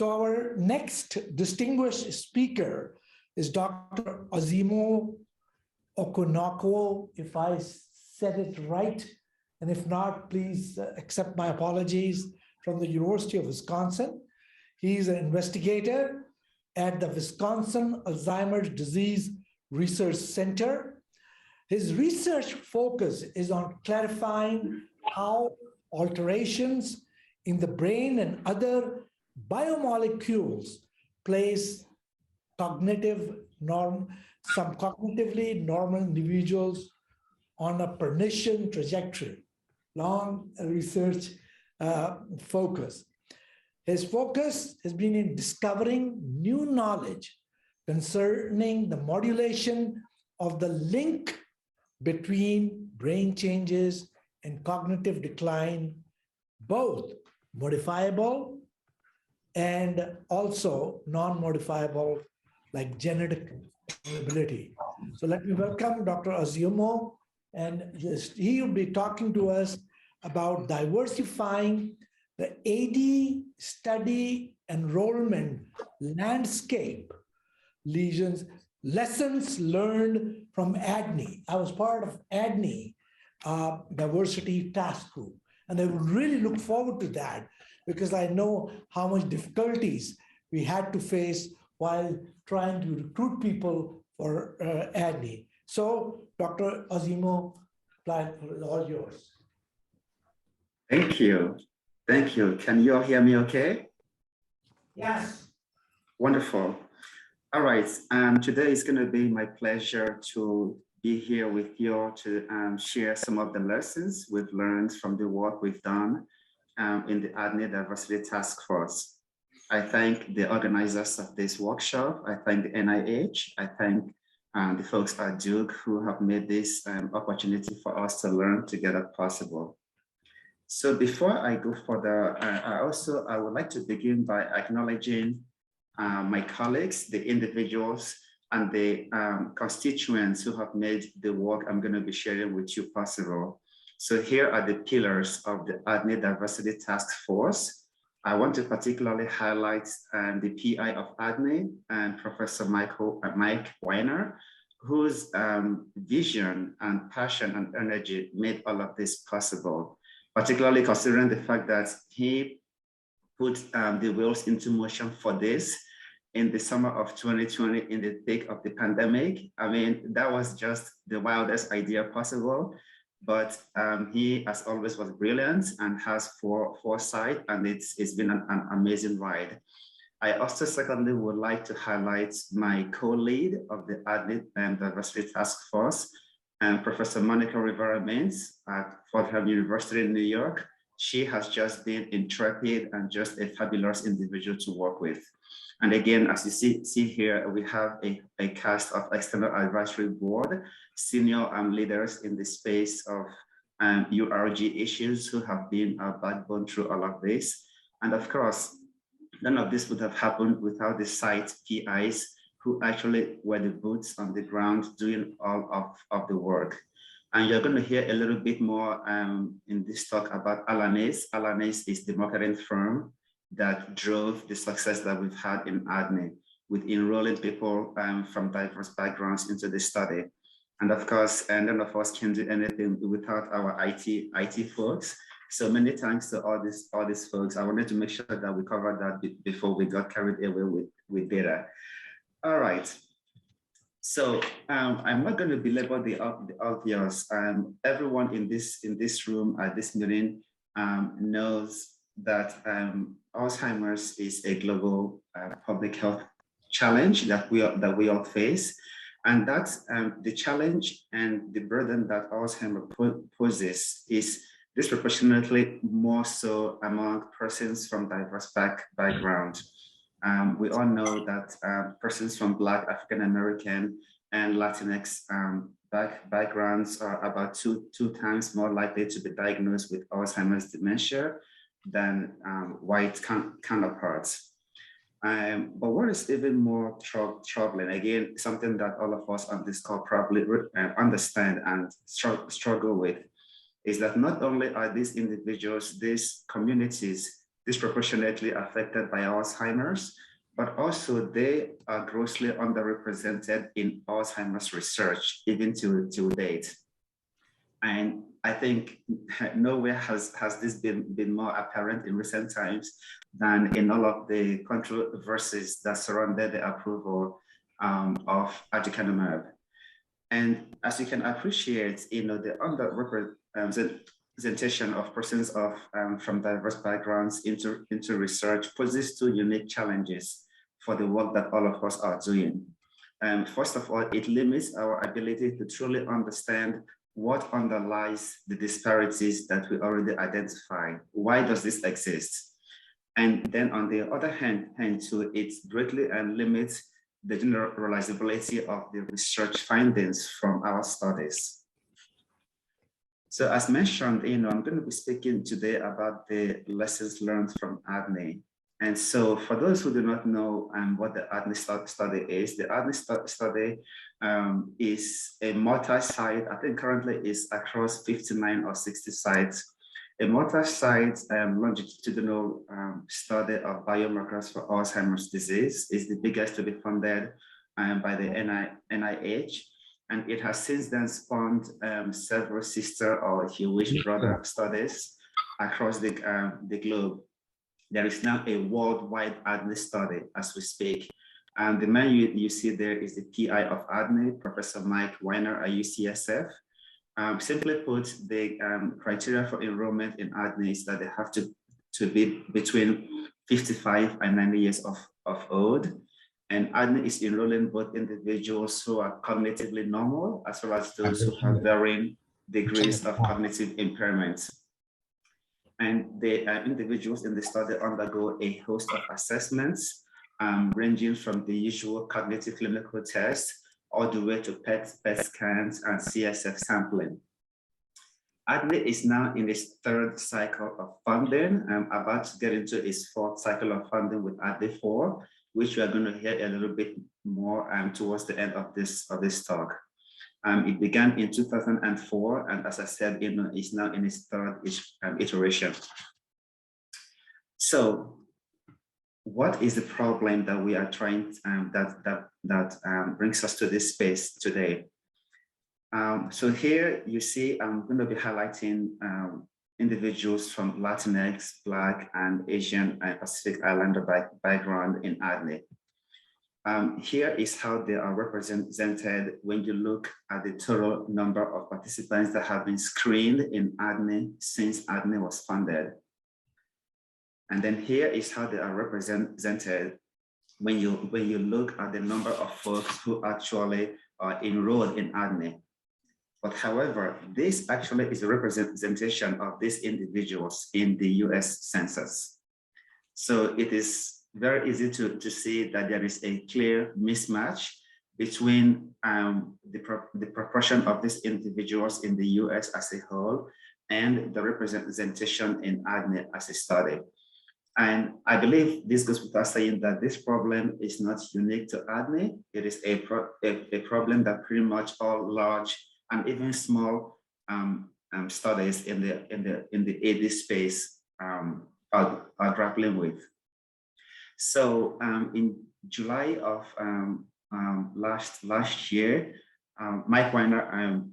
So our next distinguished speaker is Dr. Ozioma Okonkwo, if I said it right. And if not, please accept my apologies, from the University of Wisconsin. He's an investigator at the Wisconsin Alzheimer's Disease Research Center. His research focus is on clarifying how alterations in the brain and other biomolecules place some cognitively normal individuals on a pernicious trajectory. Long research focus. His focus has been in discovering new knowledge concerning the modulation of the link between brain changes and cognitive decline, both modifiable and also non-modifiable, like genetic ability. So let me welcome Dr. Ozioma, and he will be talking to us about diversifying the AD study enrollment landscape lessons learned from ADNI. I was part of ADNI diversity task group, and I would really look forward to that because I know how much difficulties we had to face while trying to recruit people for ADNI. So, Dr. Ozioma, all yours. Thank you. Thank you. Can you all hear me okay? Yes. Wonderful. All right. Today is going to be my pleasure to be here with you to share some of the lessons we've learned from the work we've done in the ADNI Diversity Task Force. I thank the organizers of this workshop. I thank the NIH. I thank the folks at Duke who have made this opportunity for us to learn together possible. So before I go further, I would like to begin by acknowledging my colleagues, the individuals, and the constituents who have made the work I'm going to be sharing with you possible. So here are the pillars of the ADNI Diversity Task Force. I want to particularly highlight the PI of ADNI, and Professor Mike Weiner, whose vision and passion and energy made all of this possible, particularly considering the fact that he put the wheels into motion for this in the summer of 2020 in the thick of the pandemic. I mean, that was just the wildest idea possible, but he, as always, was brilliant and has foresight, and it's been an amazing ride. I also secondly would like to highlight my co-lead of the ADNI Diversity Task Force, Professor Monica Rivera-Mintz at Fordham University in New York. She has just been intrepid and just a fabulous individual to work with. And again, as you see here, we have a cast of external advisory board, senior leaders in the space of URG issues who have been our backbone through all of this. And of course, none of this would have happened without the site PIs who actually were the boots on the ground doing all of the work. And you're going to hear a little bit more in this talk about ALANIZ. ALANIZ is the marketing firm that drove the success that we've had in ADNI with enrolling people from diverse backgrounds into the study. And of course, none of us can do anything without our IT folks. So many thanks to all these folks. I wanted to make sure that we covered that before we got carried away with data. All right. So I'm not going to belabor the obvious. Everyone in this room at this meeting knows that Alzheimer's is a global public health challenge that we all face, and that's the challenge and the burden that Alzheimer poses is disproportionately more so among persons from diverse background. We all know that persons from Black, African American, and Latinx backgrounds are about two times more likely to be diagnosed with Alzheimer's dementia than white counterparts. But what is even more troubling, again, something that all of us on this call probably understand and struggle with, is that not only are these individuals, these communities disproportionately affected by Alzheimer's, but also they are grossly underrepresented in Alzheimer's research, even to date. And I think nowhere has this been more apparent in recent times than in all of the controversies that surrounded the approval of aducanumab. And as you can appreciate, the underrepresentation of persons from diverse backgrounds into research poses two unique challenges for the work that all of us are doing. First of all, it limits our ability to truly understand what underlies the disparities that we already identified. Why does this exist? And then on the other hand too, it greatly limits the generalizability of the research findings from our studies. So as mentioned, I'm going to be speaking today about the lessons learned from ADNI. And so for those who do not know what the ADNI study is, the ADNI study is a multi-site, I think currently is across 59 or 60 sites, a multi-site longitudinal study of biomarkers for Alzheimer's disease. Is the biggest to be funded by the NIH. And it has since then spawned several sister, or if you wish, brother studies across the globe. There is now a worldwide ADNI study as we speak. And the man you see there is the PI of ADNI, Professor Mike Weiner at UCSF. Simply put, the criteria for enrollment in ADNI is that they have to be between 55 and 90 years of old. And ADNI is enrolling both individuals who are cognitively normal, as well as those who have varying degrees of cognitive impairment. And the individuals in the study undergo a host of assessments, ranging from the usual cognitive clinical tests all the way to PET scans and CSF sampling. ADNI is now in its third cycle of funding. I'm about to get into its fourth cycle of funding with ADNI 4, which we are going to hear a little bit more towards the end of this talk. It began in 2004, and as I said, it's now in its third iteration. So, what is the problem that we are trying that brings us to this space today? So here you see, I'm going to be highlighting individuals from Latinx, Black, and Asian and Pacific Islander background in ADNI. Here is how they are represented when you look at the total number of participants that have been screened in ADNI since ADNI was funded. And then here is how they are represented when you look at the number of folks who actually are enrolled in ADNI. But however, this actually is a representation of these individuals in the US Census. So it is very easy to see that there is a clear mismatch between the proportion of these individuals in the US as a whole and the representation in ADNI as a study. And I believe this goes without saying that this problem is not unique to ADNI. It is a problem that pretty much all large and even small studies in the AD space are grappling with. So in July of last year, Mike Weiner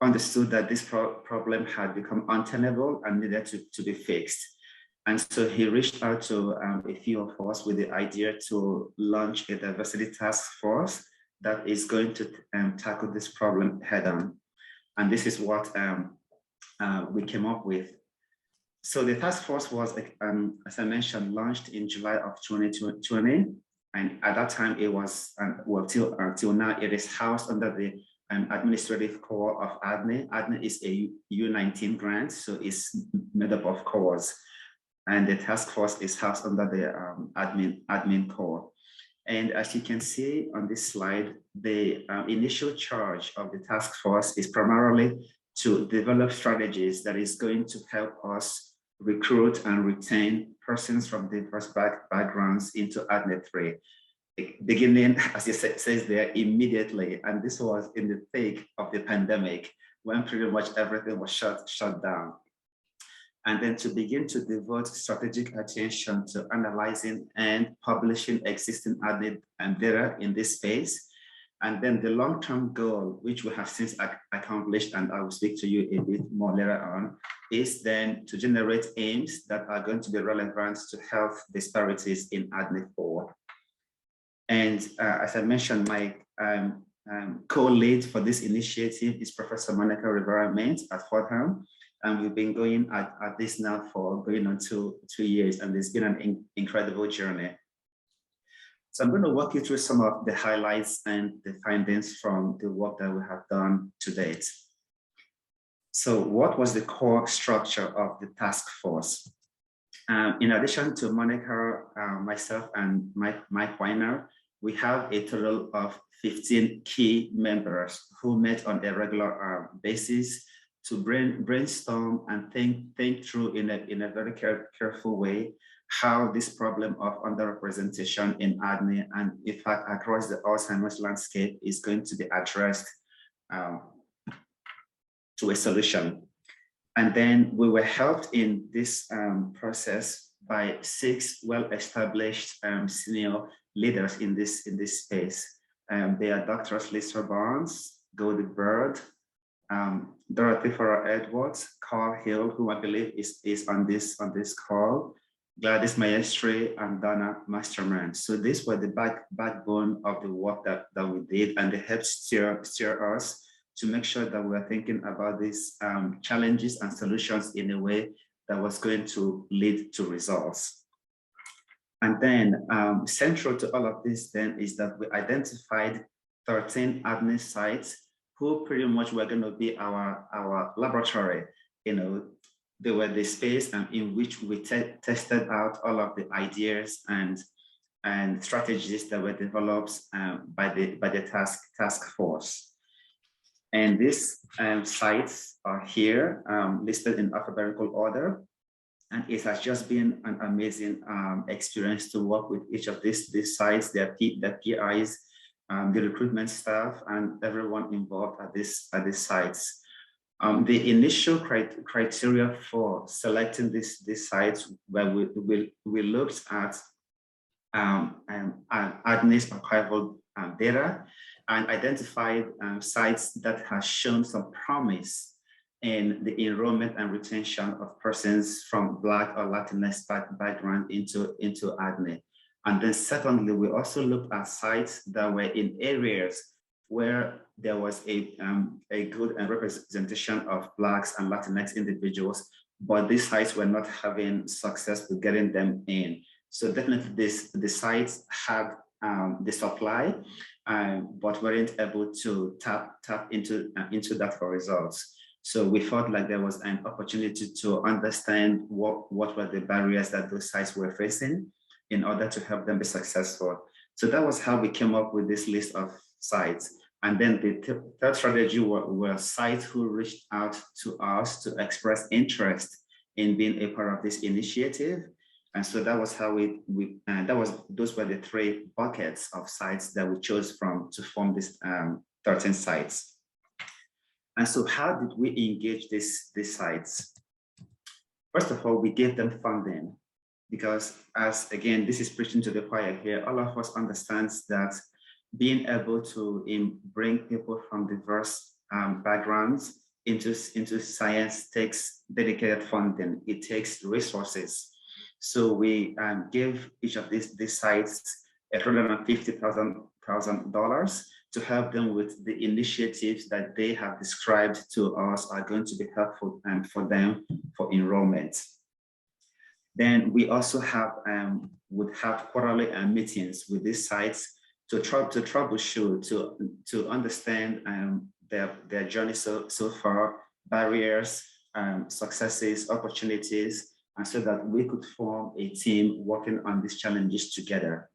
understood that this problem had become untenable and needed to be fixed. And so he reached out to a few of us with the idea to launch a diversity task force that is going to tackle this problem head on. And this is what we came up with. So the task force was, as I mentioned, launched in July of 2020. And at that time it was, well, till now, it is housed under the administrative core of ADNI. ADNI is a U19 grant, so it's made up of cores. And the task force is housed under the admin core. And as you can see on this slide, the initial charge of the task force is primarily to develop strategies that is going to help us recruit and retain persons from diverse backgrounds into ADNI 3, beginning, as it says there, immediately. And this was in the thick of the pandemic, when pretty much everything was shut down. and then to begin to devote strategic attention to analyzing and publishing existing ADNI data in this space. And then the long-term goal, which we have since accomplished, and I will speak to you a bit more later on, is then to generate aims that are going to be relevant to health disparities in ADNI 4. And as I mentioned, my co-lead for this initiative is Professor Monica Rivera-Ment at Fordham. And we've been going at this now for going on two years, and it's been an incredible journey. So I'm going to walk you through some of the highlights and the findings from the work that we have done to date. So what was the core structure of the task force? In addition to Monica, myself, and Mike Weiner, we have a total of 15 key members who met on a regular basis to brainstorm and think through in a very careful way how this problem of underrepresentation in ADNI and in fact across the Alzheimer's landscape is going to be addressed to a solution. And then we were helped in this process by 6 well-established senior leaders in this space. They are Drs. Lisa Barnes, Goldie Bird, Dorothy Farrar-Edwards, Carl Hill, who I believe is on this call, Gladys Maestri, and Donna Masterman. So these were the backbone of the work that we did, and they helped steer us to make sure that we are thinking about these challenges and solutions in a way that was going to lead to results. And then central to all of this then is that we identified 13 ADNI sites who pretty much were going to be our laboratory. You know, they were the space in which we tested out all of the ideas and strategies that were developed by the task force. And these sites are here listed in alphabetical order. And it has just been an amazing experience to work with each of these sites, their PIs, the recruitment staff, and everyone involved at these sites. The initial criteria for selecting these sites, where we looked at ADNI's archival data and identified sites that have shown some promise in the enrollment and retention of persons from Black or Latinx background into ADNI. And then secondly, we also looked at sites that were in areas where there was a good representation of Blacks and Latinx individuals, but these sites were not having success with getting them in. So definitely the sites had the supply, but weren't able to tap into that for results. So we felt like there was an opportunity to understand what were the barriers that those sites were facing in order to help them be successful. So that was how we came up with this list of sites. And then the third strategy were sites who reached out to us to express interest in being a part of this initiative. And so that was how those were the 3 buckets of sites that we chose from to form this 13 sites. And so how did we engage these sites? First of all, we gave them funding, because again, this is preaching to the choir here, all of us understands that being able to bring people from diverse backgrounds into science takes dedicated funding. It takes resources. So we gave each of these sites $150,000 to help them with the initiatives that they have described to us are going to be helpful for them for enrollment. Then we also would have quarterly meetings with these sites to troubleshoot, to understand their journey so far, barriers, successes, opportunities, and so that we could form a team working on these challenges together.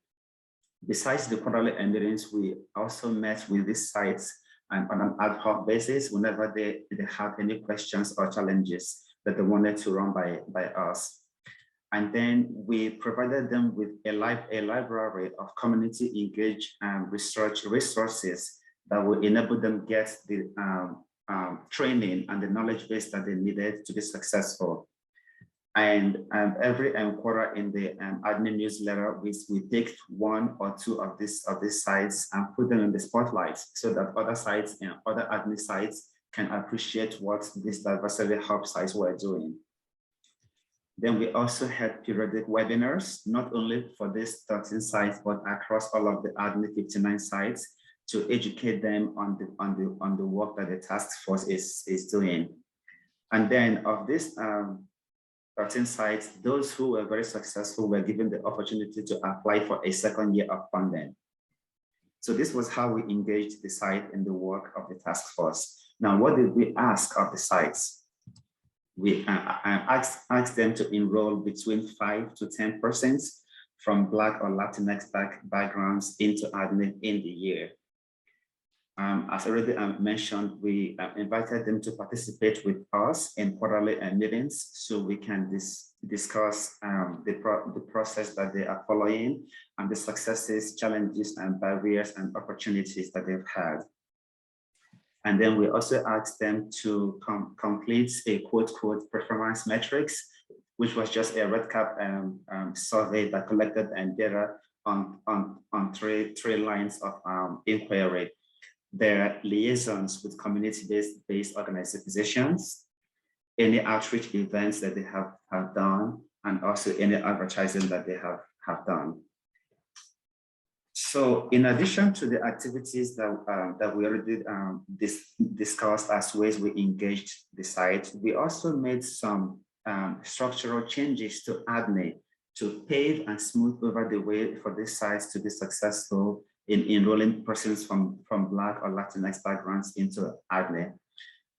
Besides the quarterly meetings, we also met with these sites on an ad hoc basis whenever they have any questions or challenges that they wanted to run by us. And then we provided them with a library of community engaged research resources that will enable them get the training and the knowledge base that they needed to be successful. And every quarter in the ADNI newsletter, we picked one or two of these sites and put them in the spotlight so that other sites and other ADNI sites can appreciate what these diversity hub sites were doing. Then we also had periodic webinars, not only for these 13 sites, but across all of the ADNI 59 sites to educate them on the work that the task force is doing. And then of this 13 sites, those who were very successful were given the opportunity to apply for a second year of funding. So this was how we engaged the site in the work of the task force. Now, what did we ask of the sites? We asked them to enroll between 5 to 10% from Black or Latinx backgrounds into ADNI in the year. As already mentioned, we invited them to participate with us in quarterly meetings so we can discuss the process that they are following and the successes, challenges, and barriers and opportunities that they've had. And then we also asked them to complete a quote performance metrics, which was just a red cap survey that collected data on three lines of inquiry. Their liaisons with community-based organizations, any outreach events that they have done, and also any advertising that they have done. So in addition to the activities that we already discussed as ways we engaged the site, we also made some structural changes to ADNI to pave and smooth over the way for these sites to be successful in enrolling persons from Black or Latinx backgrounds into ADNI.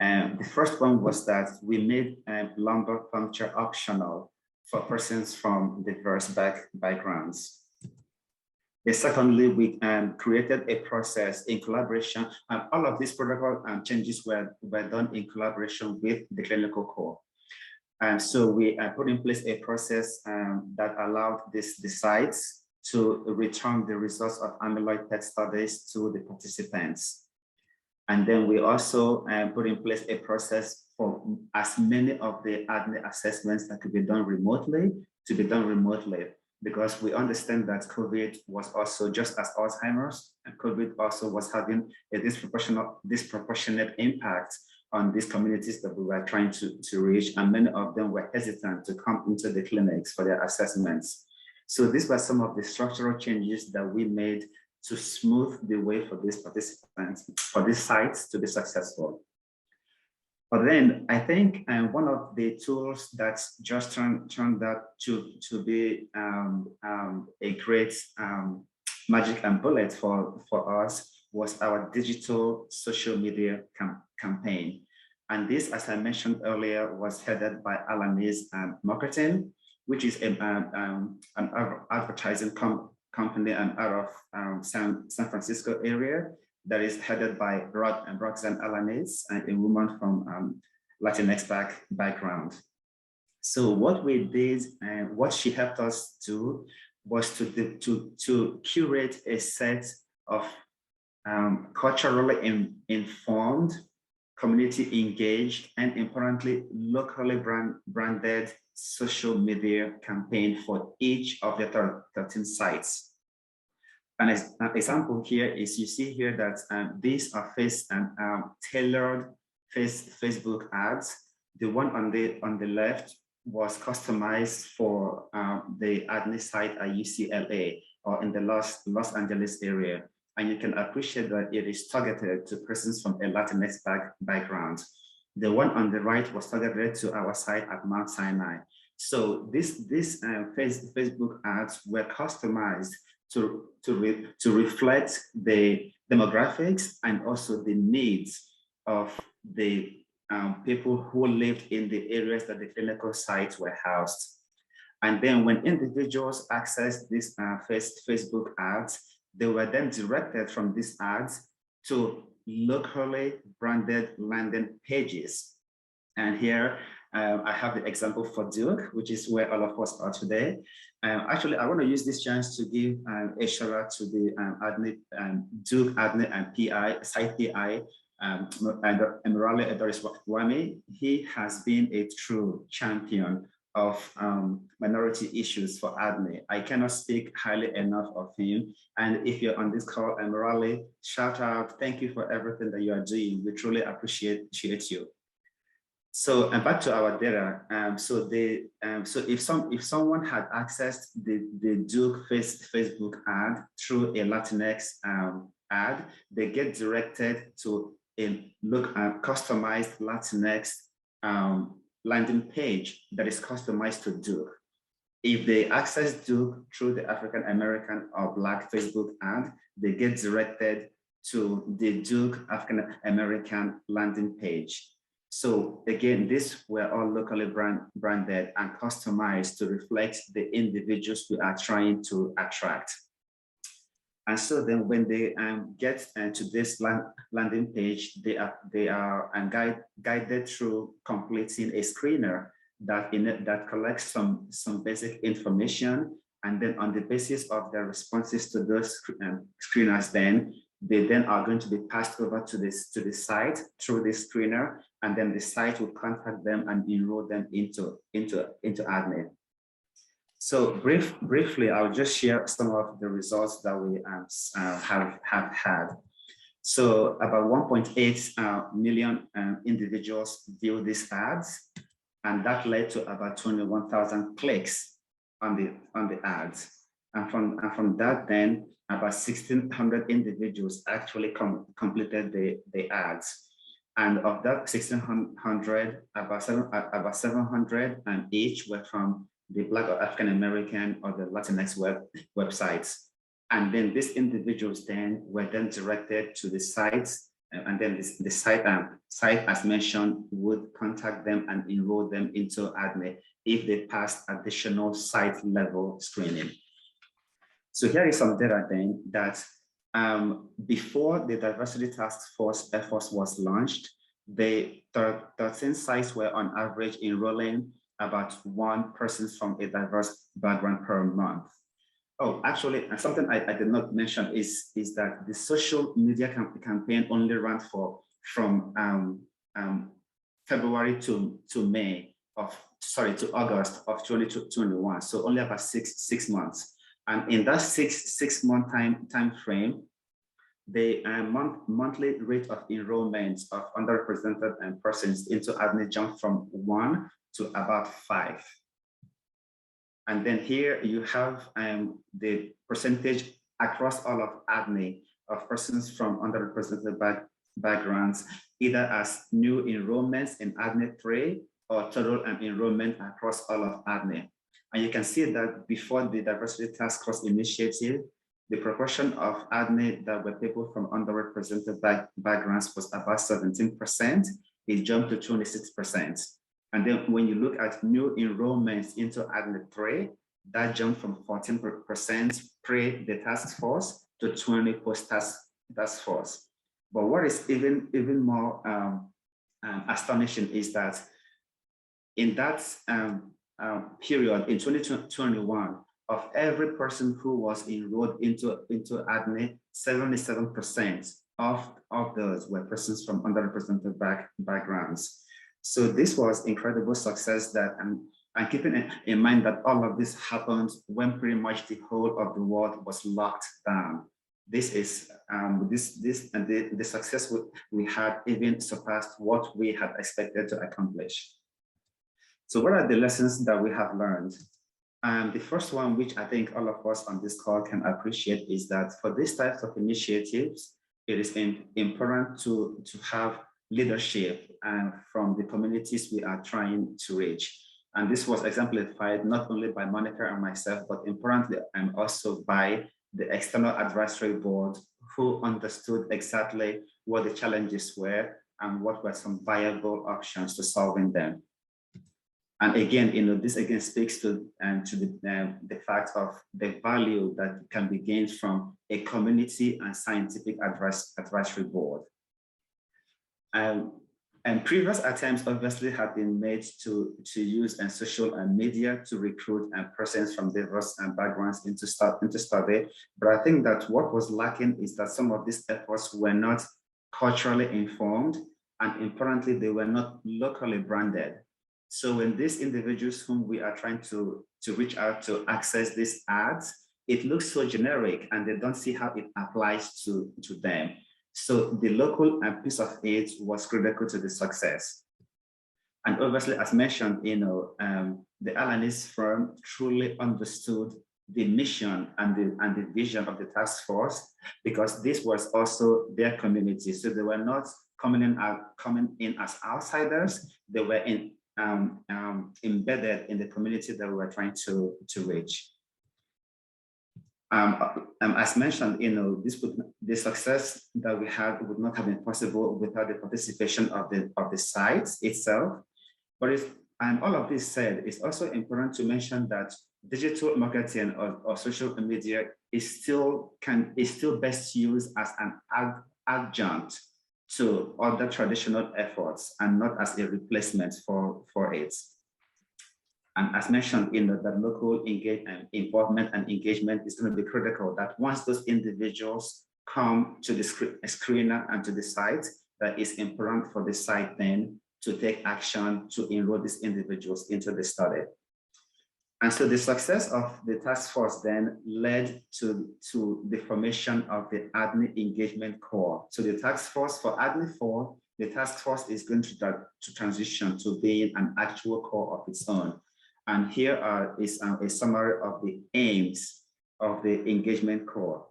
The first one was that we made lumbar puncture optional for persons from diverse backgrounds. Secondly, we created a process in collaboration, and all of these protocol changes were done in collaboration with the clinical core. So we put in place a process that allowed the sites to return the results of amyloid PET studies to the participants. And then we also put in place a process for as many of the ADNI assessments that could be done remotely to be done remotely, because we understand that COVID was also, just as Alzheimer's, and COVID also was having a disproportionate impact on these communities that we were trying to reach, and many of them were hesitant to come into the clinics for their assessments. So these were some of the structural changes that we made to smooth the way for these participants, for these sites to be successful. But then I think one of the tools that just turned out to be a great magic and bullet for us was our digital social media campaign. And this, as I mentioned earlier, was headed by ALANIZ Marketing, which is an advertising company out of San Francisco area that is headed by Roxanne Alaniz, a woman from Latinx background. So what we did and what she helped us do was to curate a set of culturally informed, community engaged, and importantly, locally branded social media campaign for each of the 13 sites. An example here is you see here that these are tailored Facebook ads. The one on the left was customized for the ADNI site at UCLA or in the Los Angeles area. And you can appreciate that it is targeted to persons from a Latinx background. The one on the right was targeted to our site at Mount Sinai. So these Facebook ads were customized to reflect the demographics and also the needs of the people who lived in the areas that the clinical sites were housed. And then when individuals accessed these Facebook ads, they were then directed from these ads to locally branded landing pages. And here I have the example for Duke, which is where all of us are today. Actually, I want to use this chance to give a shout out to the Duke ADNI and PI, site PI, and Emirale Edoris Wami. He has been a true champion of minority issues for ADNI. I cannot speak highly enough of him. And if you're on this call, Raleigh, shout out, thank you for everything that you are doing. We truly appreciate you. So, and back to our data. So if someone had accessed the Duke Facebook ad through a Latinx ad, they get directed to a customized Latinx landing page that is customized to Duke. If they access Duke through the African American or Black Facebook ad, they get directed to the Duke African American landing page. So again, these were all locally branded and customized to reflect the individuals we are trying to attract. And so then when they get to this landing page, they are guided through completing a screener that collects some basic information. And then on the basis of their responses to those screeners, they then are going to be passed over to the site through this screener, and then the site will contact them and enroll them into ADNI. So briefly, I'll just share some of the results that we have had. So about 1.8 million individuals view these ads, and that led to about 21,000 clicks on the ads. And from that, then about 1,600 individuals actually completed the ads. And of that 1,600, about 700 each were from the Black or African American or the Latinx websites. And then these individuals then were directed to the sites, and then the site, as mentioned, would contact them and enroll them into ADNI if they passed additional site level screening. So here is some data then that before the Diversity Task Force efforts was launched, the 13 sites were on average enrolling about one person from a diverse background per month. Oh, actually, something I did not mention is that the social media campaign only ran from February to August of 2021. So only about six months. And in that six month time frame, the monthly rate of enrollment of underrepresented persons into ADNI jumped from 1 to about 5. And then here you have the percentage across all of ADNI of persons from underrepresented backgrounds, either as new enrollments in ADNI 3 or total enrollment across all of ADNI. And you can see that before the Diversity Task Force initiative, the proportion of ADNI that were people from underrepresented backgrounds was about 17%. It jumped to 26%. And then when you look at new enrollments into ADNI 3, that jumped from 14% pre the task force to 20% post task force. But what is even more astonishing is that in that period in 2021, of every person who was enrolled into ADNI, 77% of those were persons from underrepresented backgrounds. So this was incredible success that, and keeping in mind that all of this happened when pretty much the whole of the world was locked down. This is the success we had even surpassed what we had expected to accomplish. So what are the lessons that we have learned? The first one, which I think all of us on this call can appreciate, is that for these types of initiatives, it is important to have leadership from the communities we are trying to reach. And this was exemplified not only by Monica and myself, but importantly, and also by the external advisory board, who understood exactly what the challenges were and what were some viable options to solving them. And again, this again speaks to the fact of the value that can be gained from a community and scientific advisory board. And previous attempts obviously have been made to use social media to recruit persons from diverse backgrounds into study. But I think that what was lacking is that some of these efforts were not culturally informed, and importantly, they were not locally branded. So when these individuals whom we are trying to reach out to access these ads, it looks so generic and they don't see how it applies to them. So the local piece of it was critical to the success. And obviously, as mentioned, the ALANIZ firm truly understood the mission and the vision of the task force, because this was also their community. So they were not coming in as outsiders. They were embedded in the community that we were trying to reach. As mentioned, the success that we had would not have been possible without the participation of the site itself. But all of this said, it's also important to mention that digital marketing or social media is still best used as an adjunct to other traditional efforts and not as a replacement for it. And as mentioned, that local involvement and engagement is going to be critical, that once those individuals come to the screener and to the site, that is important for the site then to take action to enroll these individuals into the study. And so the success of the task force then led to the formation of the ADNI engagement core. So the task force for ADNI 4, the task force is going to transition to being an actual core of its own. And here is a summary of the aims of the engagement core.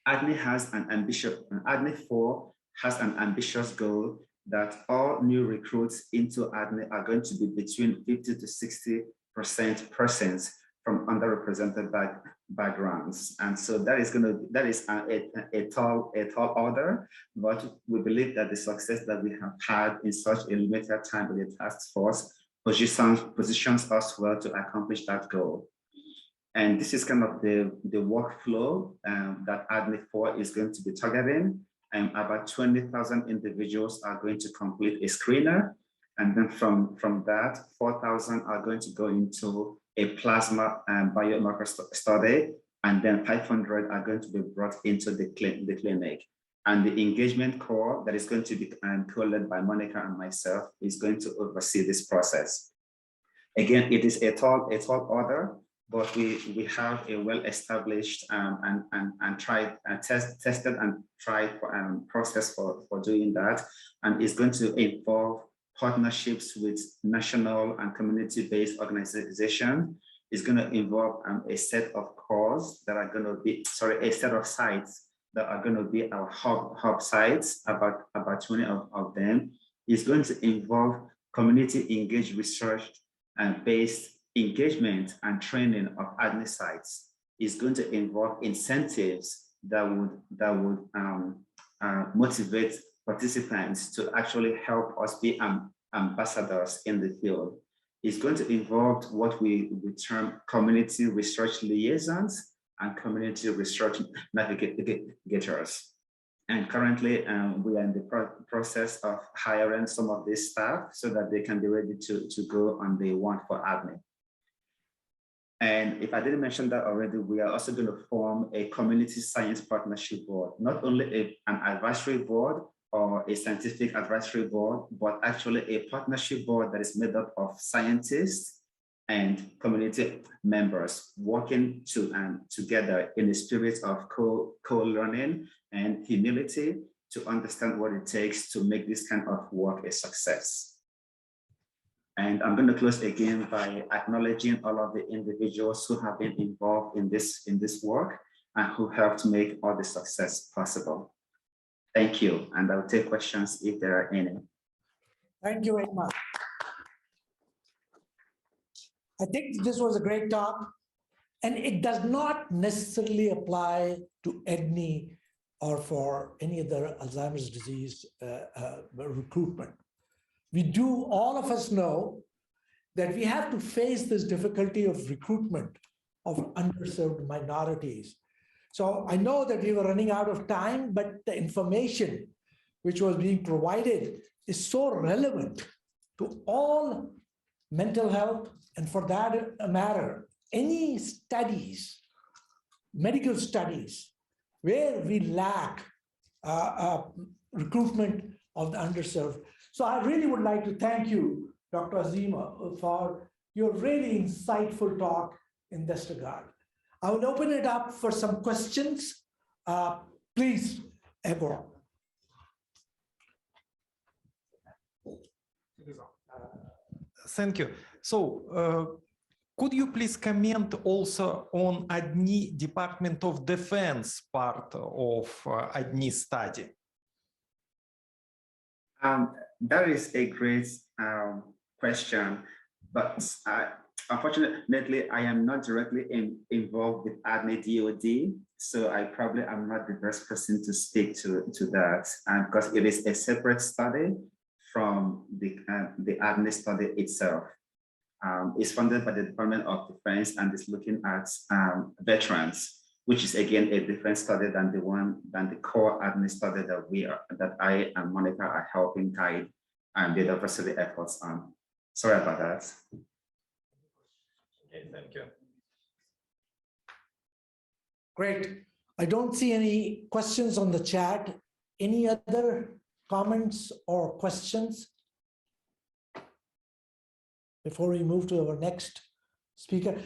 ADNI has an ambitious, ADNI 4 has an ambitious goal that all new recruits into ADNI are going to be between 50 to 60% persons from underrepresented backgrounds. And so that is a tall order, but we believe that the success that we have had in such a limited time with the task force positions us well to accomplish that goal. And this is kind of the workflow that ADNI 4 is going to be targeting. About 20,000 individuals are going to complete a screener. And then from that, 4,000 are going to go into a plasma biomarker study. And then 500 are going to be brought into the clinic. And the engagement core that is going to be co-led by Monica and myself is going to oversee this process. Again, it is a tall order, but we have a well-established and tested and tried process for doing that. And it's going to involve partnerships with national and community-based organizations. It's going to involve a set of cores that are going to be, a set of sites that are going to be our hub sites, about 20 of them. It's going to involve community engaged research and based engagement and training of ADNI sites. Is going to involve incentives that would motivate participants to actually help us be ambassadors in the field. It's going to involve what we term community research liaisons and community research navigators. And currently, we are in the process of hiring some of this staff so that they can be ready to go on day one for ADNI. And if I didn't mention that already, we are also going to form a community science partnership board, not only an advisory board or a scientific advisory board, but actually a partnership board that is made up of scientists and community members working together in the spirit of co-learning and humility to understand what it takes to make this kind of work a success. And I'm going to close again by acknowledging all of the individuals who have been involved in this work and who helped make all the success possible. Thank you, and I'll take questions if there are any. Thank you very much. I think this was a great talk, and it does not necessarily apply to ADNI or for any other Alzheimer's disease recruitment. All of us know that we have to face this difficulty of recruitment of underserved minorities. So I know that we were running out of time, but the information which was being provided is so relevant to all mental health, and for that matter, any studies, medical studies, where we lack recruitment of the underserved. So I really would like to thank you Dr. Ozioma, for your really insightful talk in this regard. I will open it up for some questions. Please, Ebor. Thank you. So, could you please comment also on ADNI Department of Defense part of ADNI study? That is a great question, but unfortunately, I am not directly involved with ADNI DOD, so I probably am not the best person to speak to that, because it is a separate study from the ADNI study itself. It's funded by the Department of Defense and is looking at veterans, which is again a different study than the core ADNI study that I and Monica are helping guide the diversity efforts on. Sorry about that. Okay, thank you. Great. I don't see any questions on the chat. Any other comments or questions before we move to our next speaker?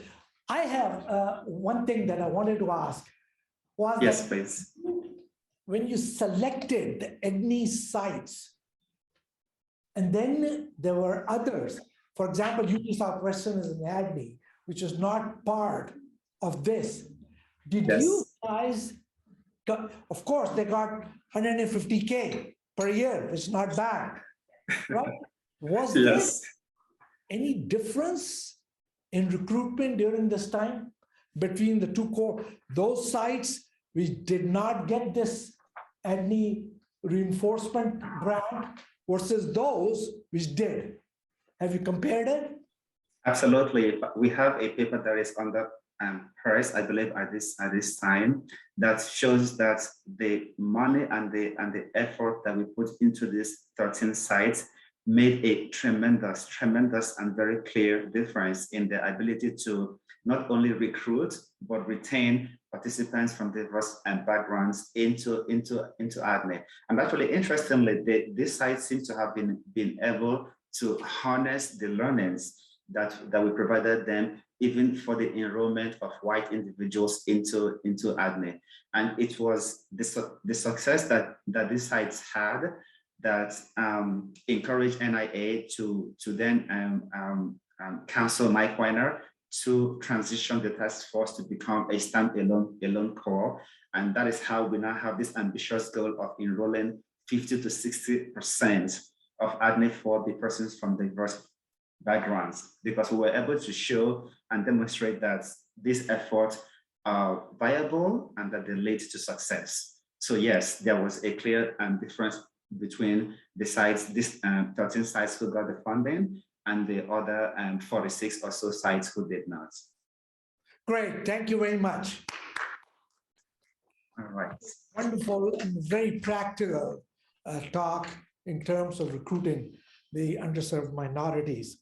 I have one thing that I wanted to ask. Yes, please. When you selected the ADNI sites, and then there were others, for example, UT Southwestern is an ADNI, which is not part of this. Did you guys, of course, they got 150K per year, it's not bad, right? Was there any difference in recruitment during this time between the two core, those sites which did not get this ADNI reinforcement grant versus those which did? Have you compared it? Absolutely. We have a paper that is under Paris, I believe, at this time, that shows that the money and the effort that we put into these 13 sites made a tremendous and very clear difference in the ability to not only recruit but retain participants from diverse backgrounds into ADNI. And actually, interestingly, these sites seem to have been able to harness the learnings that we provided them, even for the enrollment of white individuals into ADNI. And it was the success that these sites had that encouraged NIA to then counsel Mike Weiner to transition the task force to become a standalone core. And that is how we now have this ambitious goal of enrolling 50 to 60% of ADNI for the persons from diverse backgrounds, because we were able to show and demonstrate that these efforts are viable and that they lead to success. So yes, there was a clear difference between the sites, these 13 sites who got the funding and the other 46 or so sites who did not. Great, thank you very much. All right. Wonderful and very practical talk in terms of recruiting the underserved minorities.